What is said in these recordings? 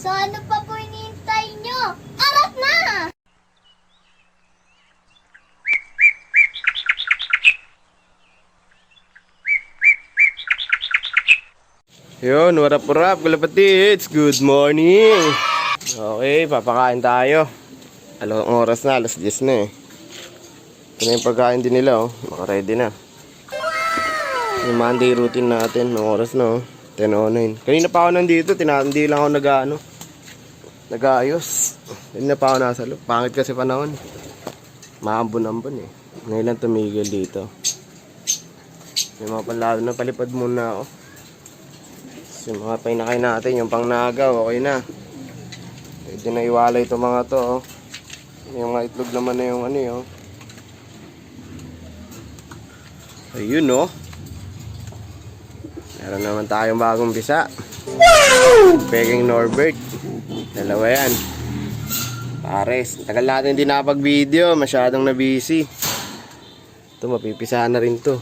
So ano pa po hinihintay nyo? Arat na! Yun, what up, kalapatids? Good morning! Okay, papakain tayo. Anong oras na? Alas 10 na eh. Ito na yung pagkain din nila, oh. Naka-ready na. Yung Monday routine natin. Anong oras na, oh. 10:09. Kanina pa ako nandito. Hindi lang ako nag-aayos. Kanina pa ako nasa loob. Pangit kasi panahon. Maambon-ambon eh. Ngayon lang tumigil dito. May mga panlalo na. Palipad muna ako. Yung mga painakay natin, yung pang nagaw, okay na. Pwede na iwalay itong mga to, oh. Yung mga itlog naman na yung ano yun. Ayun, oh. Meron naman tayong bagong bisa. Peking Norbert. Dalawa yan. Pares. Tagal natin hindi nakapag-video. Masyadong na-busy. Ito, mapipisahan na rin to.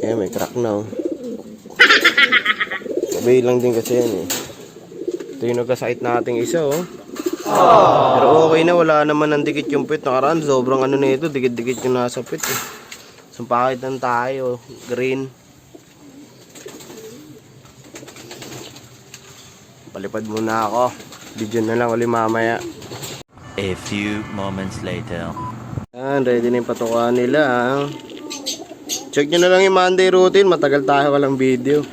Eh, may crack na, oh. Sabay lang din kasi yan, eh. Ito yung nagkasakit nating isa, oh. Pero okay na, wala naman ang dikit yung pit. Nakaraan, sobrang ano na ito, dikit-dikit yung nasa pit, eh. Sumpakit lang tayo, green. Palipad muna ako. Video na lang ulit mamaya. A few moments later. Yan, ready na yung patukaan nila, ah. Check nyo na lang yung Monday routine. Matagal tayo walang video.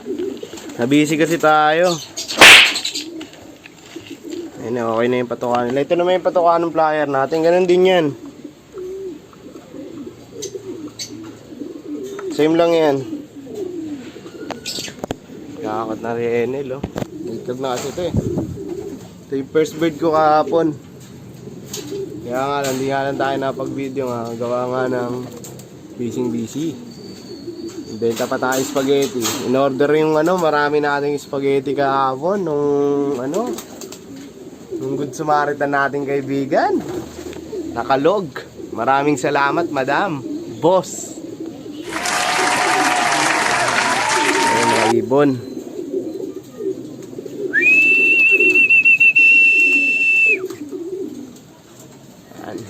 Nabisi kasi tayo. Ayun, okay na yung patukaan nila. Ito naman yung patukaan ng plier natin. Ganun din yan. Same lang yan. Kakakot na rin Enel, oh. Itlog na kasi ito, eh. Ito yung first bird ko kahapon. Kaya nga lang, hindi nga lang tayo napag-video nga. Gawa nga ng busy. Benta pa tayo spaghetti. In-order yung ano, marami nating spaghetti kahapon nung Good Samaritan nating kaibigan. Nakalog. Maraming salamat, madam. Boss. Ayun, mga ibon. Ayan.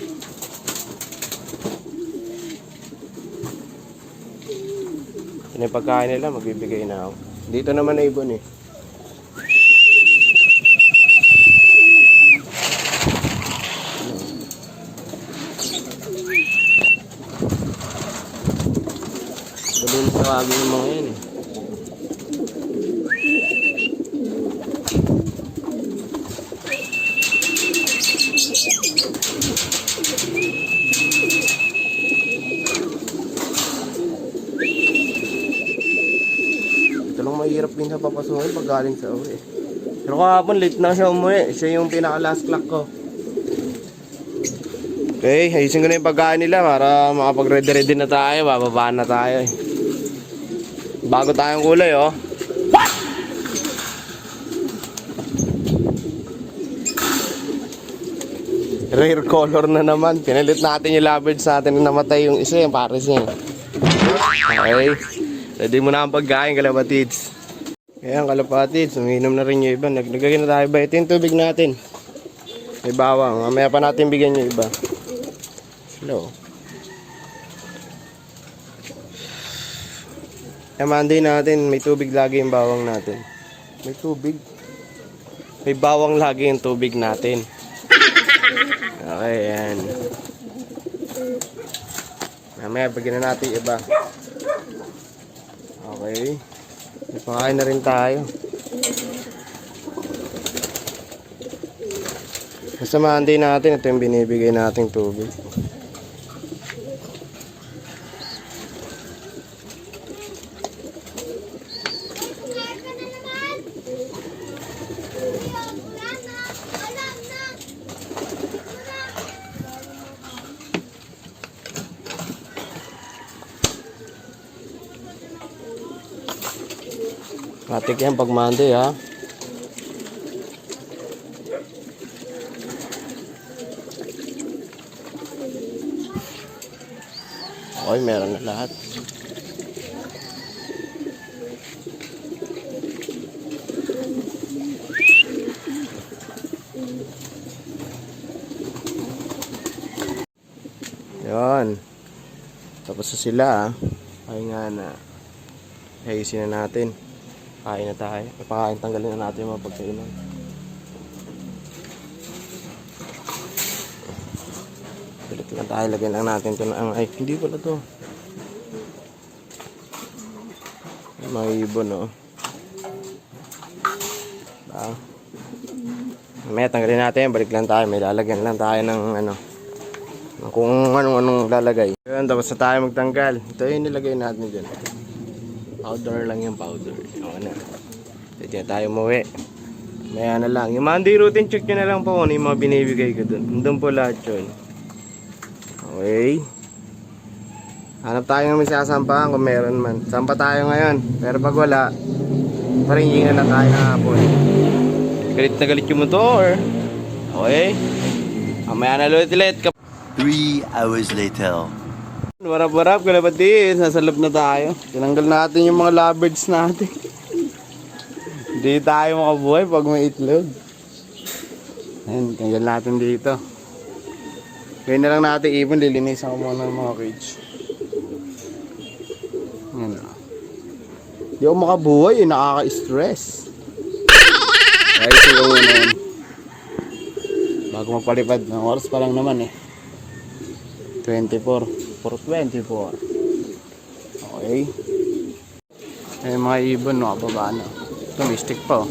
Ito na yung pagkain nila, magbibigay na ako. Dito naman na ibon, eh. Doon tawagin yung mga yan, eh. Ito lang mahirap minsan papasukin pag galing sa uwi. Pero kahapon late na siya umuwi. Siya yung pinaka last clock ko. Okay, ayusin ko na yung pagkain nila para makapag-ready na tayo. Bababaan na tayo, eh. Bago tayong kulay, oh. Rare color na naman. Pinalit natin yung lovebirds natin na namatay yung isa, yung pares niya. Okay. Ready mo na ang pagkain, kalapatids. Ayan, kalapatids. Uminom na rin yung iba. Naglagay na tayo ba? Ito yung tubig natin. May bawang. Mamaya pa natin bigyan yung iba. Hello. Yung Monday natin, may tubig lagi yung bawang natin. May tubig. May bawang lagi yung tubig natin. Okay, yan. Mamaya, bigyan na natin iba. Okay. Pakain na rin tayo. Sa Monday natin, ito yung binibigay nating tubig. Matik yan pag Monday, ha. Okay, meron na lahat. Tapos na sila ay nga na ayusin na natin. Kain na tayo. Pagkain tanggalin na natin yung mga pagkainan. Balik lang tayo. Lagyan lang natin ito na ay hindi pala to. Mga ibon Mamaya tanggalin natin. Balik lang tayo. May lalagyan lang tayo ng kung anong lalagay. Yun, tapos na tayo magtanggal. Ito yung nilagay natin dyan. Powder lang yung powder. Okay na. Pwede na tayo umuwi. Maya na lang. Yung Monday routine check nyo na lang po kung yung mga binibigay ko dun. Doon po lahat yun. Okay. Hanap tayo ng may sasampahan kung meron man. Sampa tayo ngayon. Pero pag wala, paringin na lang tayo na hapon. Galit na galit yung motor. Okay. Mamaya na ulit. 3 hours later. Warap, kalapatid. Nasa loob na tayo. Tinanggal natin yung mga lovebirds natin. Hindi tayo makabuhay pag may itlog. Ayan, tanggal natin dito. Ngayon na lang natin ibon. Lilinisan ko muna ng mga cage. Ayan. Hindi ako makabuhay. Nakaka-stress. Guys, siguro muna yan. Bago mapalipad. Ng oras pa lang naman 24. Okay. Ay mga ibon kababa na. Ito may stick pa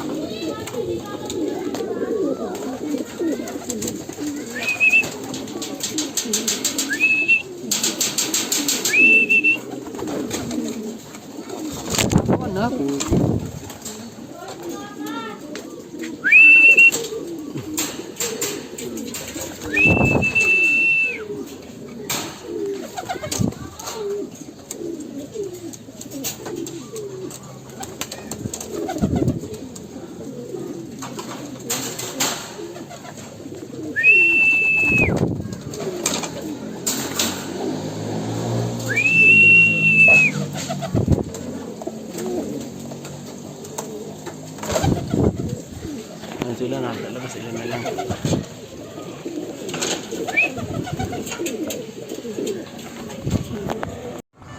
sila na, talaga sila na lang.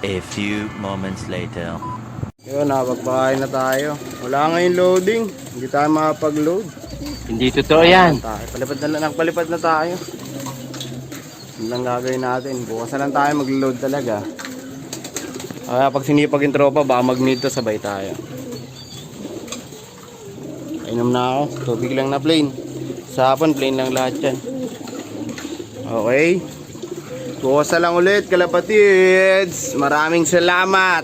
A few moments later. Yun, nakapagpakain na tayo. Wala ngayon loading. Hindi tayo makapag-load. Hindi totoo yan. Nagpalipad na tayo. Yun lang gagawin natin. Bukas na lang tayo mag-load talaga. Kaya pag sinipag yung tropa, baka mag-need to, sabay tayo. Inom na ako. Tubig lang na plain. Sa hapon, plain lang lahat yan. Okay. Bukas na lang ulit, kalapatids. Maraming salamat.